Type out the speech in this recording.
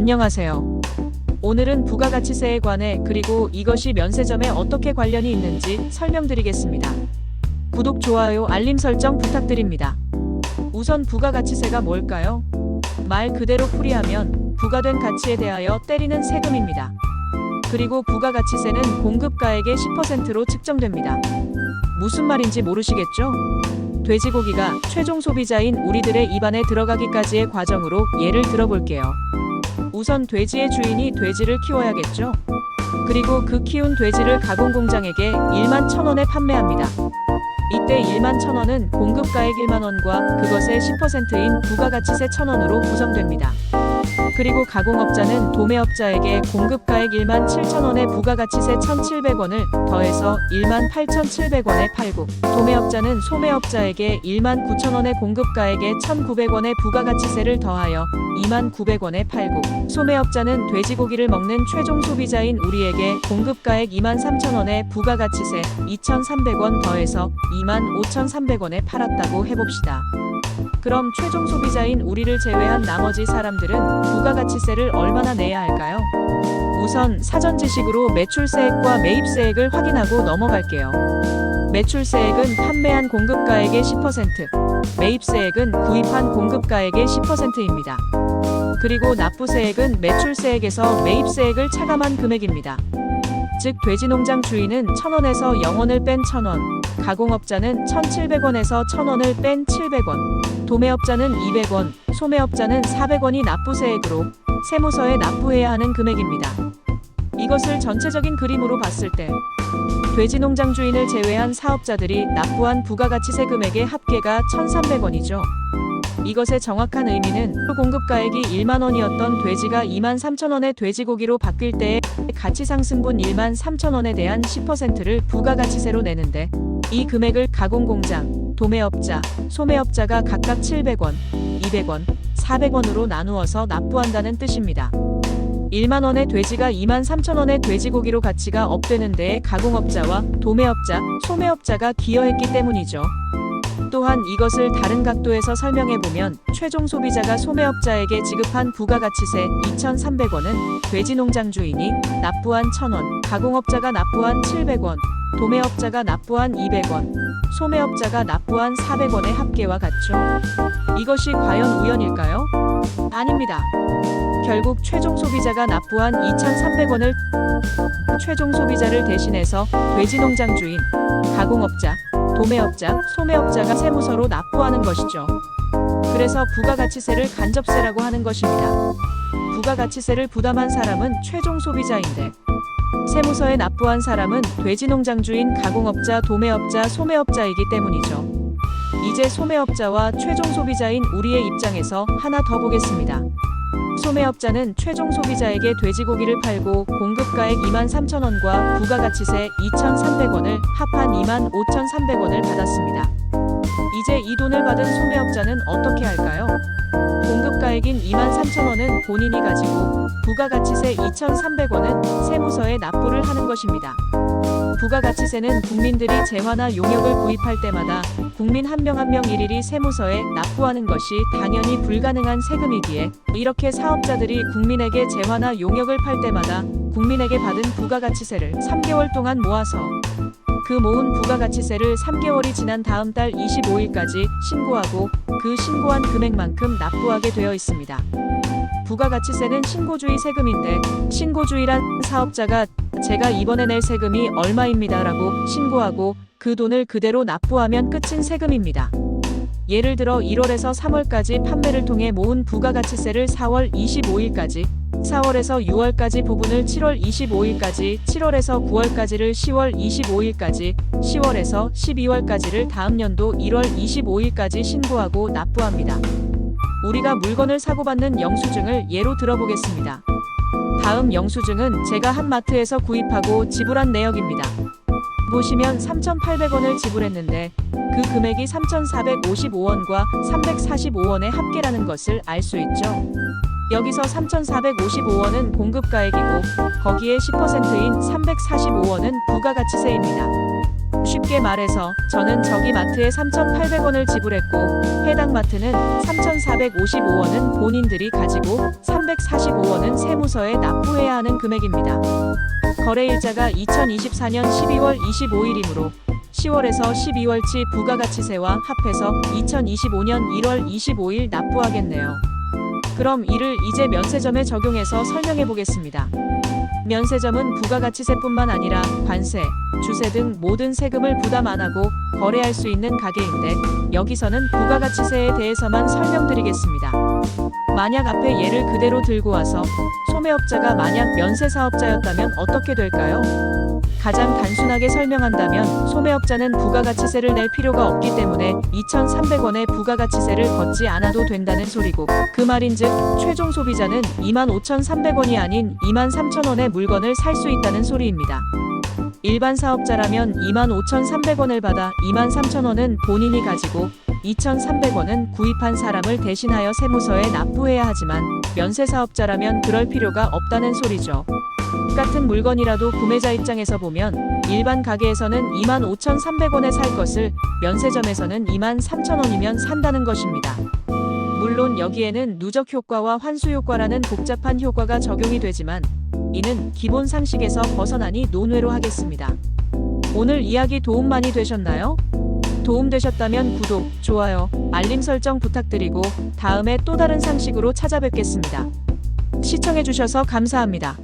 안녕하세요. 오늘은 부가가치세에 관해 그리고 이것이 면세점에 어떻게 관련이 있는지 설명드리겠습니다. 구독, 좋아요, 알림 설정 부탁드립니다. 우선 부가가치세가 뭘까요? 말 그대로 풀이하면 부과된 가치에 대하여 때리는 세금입니다. 그리고 부가가치세는 공급가액의 10%로 측정됩니다. 무슨 말인지 모르시겠죠? 돼지고기가 최종 소비자인 우리들의 입안에 들어가기까지의 과정으로 예를 들어볼게요. 우선 돼지의 주인이 돼지를 키워야겠죠? 그리고 그 키운 돼지를 가공공장에게 11,000원에 판매합니다. 이때 11,000원은 공급가액 1만원과 그것의 10%인 부가가치세 1,000원으로 구성됩니다. 그리고 가공업자는 도매업자에게 공급가액 17,000원의 부가가치세 1,700원을 더해서 18,700원에 팔고, 도매업자는 소매업자에게 19,000원의 공급가액에 1,900원의 부가가치세를 더하여 29,000원에 팔고, 소매업자는 돼지고기를 먹는 최종 소비자인 우리에게 공급가액 23,000원의 부가가치세 2,300원 더해서 25,300원에 팔았다고 해봅시다. 그럼 최종 소비자인 우리를 제외한 나머지 사람들은 부가가치세를 얼마나 내야 할까요? 우선 사전 지식으로 매출세액과 매입세액을 확인하고 넘어갈게요. 매출세액은 판매한 공급가액의 10%, 매입세액은 구입한 공급가액의 10%입니다. 그리고 납부세액은 매출세액에서 매입세액을 차감한 금액입니다. 즉 돼지농장 주인은 1,000원에서 0원을 뺀 1,000원, 가공업자는 1,700원에서 1,000원을 뺀 700원, 도매업자는 200원, 소매업자는 400원이 납부세액으로 세무서에 납부해야 하는 금액입니다. 이것을 전체적인 그림으로 봤을 때 돼지농장 주인을 제외한 사업자들이 납부한 부가가치세 금액의 합계가 1,300원이죠. 이것의 정확한 의미는 공급가액이 1만원이었던 돼지가 23,000원의 돼지고기로 바뀔 때의 가치상승분 13,000원에 대한 10%를 부가가치세로 내는데, 이 금액을 가공공장, 도매업자, 소매업자가 각각 700원, 200원, 400원으로 나누어서 납부한다는 뜻입니다. 1만원의 돼지가 23,000원의 돼지고기로 가치가 업되는 데에 가공업자와 도매업자, 소매업자가 기여했기 때문이죠. 또한 이것을 다른 각도에서 설명해보면 최종 소비자가 소매업자에게 지급한 부가가치세 2,300원은 돼지농장 주인이 납부한 1,000원, 가공업자가 납부한 700원, 도매업자가 납부한 200원, 소매업자가 납부한 400원의 합계와 같죠. 이것이 과연 우연일까요? 아닙니다. 결국 최종 소비자가 납부한 2,300원을 최종 소비자를 대신해서 돼지농장 주인, 가공업자, 도매업자, 소매업자가 세무서로 납부하는 것이죠. 그래서 부가가치세를 간접세라고 하는 것입니다. 부가가치세를 부담한 사람은 최종 소비자인데, 세무서에 납부한 사람은 돼지농장 주인, 가공업자, 도매업자, 소매업자이기 때문이죠. 이제 소매업자와 최종 소비자인 우리의 입장에서 하나 더 보겠습니다. 소매업자는 최종 소비자에게 돼지고기를 팔고 공급가액 23,000원과 부가가치세 2,300원을 합한 25,300원을 받았습니다. 이제 이 돈을 받은 소매업자는 어떻게 할까요? 공급가액인 23,000원은 본인이 가지고 부가가치세 2,300원은 세무서에 납부를 하는 것입니다. 부가가치세는 국민들이 재화나 용역을 구입할 때마다 국민 한 명 한 명 일일이 세무서에 납부하는 것이 당연히 불가능한 세금이기에, 이렇게 사업자들이 국민에게 재화나 용역을 팔 때마다 국민에게 받은 부가가치세를 3개월 동안 모아서 그 모은 부가가치세를 3개월이 지난 다음 달 25일까지 신고하고 그 신고한 금액만큼 납부하게 되어 있습니다. 부가가치세는 신고주의 세금인데, 신고주의란 사업자가 제가 이번에 낼 세금이 얼마입니다 라고 신고하고 그 돈을 그대로 납부하면 끝인 세금입니다. 예를 들어 1월에서 3월까지 판매를 통해 모은 부가가치세를 4월 25일까지, 4월에서 6월까지 부분을 7월 25일까지, 7월에서 9월까지를 10월 25일까지, 10월에서 12월까지를 다음 연도 1월 25일까지 신고하고 납부합니다. 우리가 물건을 사고 받는 영수증을 예로 들어보겠습니다. 다음 영수증은 제가 한 마트에서 구입하고 지불한 내역입니다. 보시면 3,800원을 지불했는데 그 금액이 3,455원과 345원의 합계라는 것을 알 수 있죠. 여기서 3,455원은 공급가액이고 거기에 10%인 345원은 부가가치세입니다. 쉽게 말해서 저는 저기 마트에 3,800원을 지불했고 해당 마트는 3,455원은 본인들이 가지고 345원은 세무서에 납부해야 하는 금액입니다. 거래일자가 2024년 12월 25일이므로 10월에서 12월치 부가가치세와 합해서 2025년 1월 25일 납부하겠네요. 그럼 이를 이제 면세점에 적용해서 설명해 보겠습니다. 면세점은 부가가치세뿐만 아니라 관세, 주세 등 모든 세금을 부담 안 하고 거래할 수 있는 가게인데 여기서는 부가가치세에 대해서만 설명드리겠습니다. 만약 앞에 예를 그대로 들고 와서 소매업자가 만약 면세사업자였다면 어떻게 될까요? 가장 단순하게 설명한다면 소매업자는 부가가치세를 낼 필요가 없기 때문에 2,300원의 부가가치세를 걷지 않아도 된다는 소리고 그 말인즉 최종 소비자는 25,300원이 아닌 23,000원의 물건을 살 수 있다는 소리입니다. 일반 사업자라면 25,300원을 받아 23,000원은 본인이 가지고 2,300원은 구입한 사람을 대신하여 세무서에 납부해야 하지만 면세사업자라면 그럴 필요가 없다는 소리죠. 같은 물건이라도 구매자 입장에서 보면 일반 가게에서는 25,300원에 살 것을 면세점에서는 23,000원이면 산다는 것입니다. 물론 여기에는 누적 효과와 환수 효과라는 복잡한 효과가 적용이 되지만 이는 기본 상식에서 벗어나니 논외로 하겠습니다. 오늘 이야기 도움 많이 되셨나요? 도움되셨다면 구독, 좋아요, 알림 설정 부탁드리고 다음에 또 다른 상식으로 찾아뵙겠습니다. 시청해주셔서 감사합니다.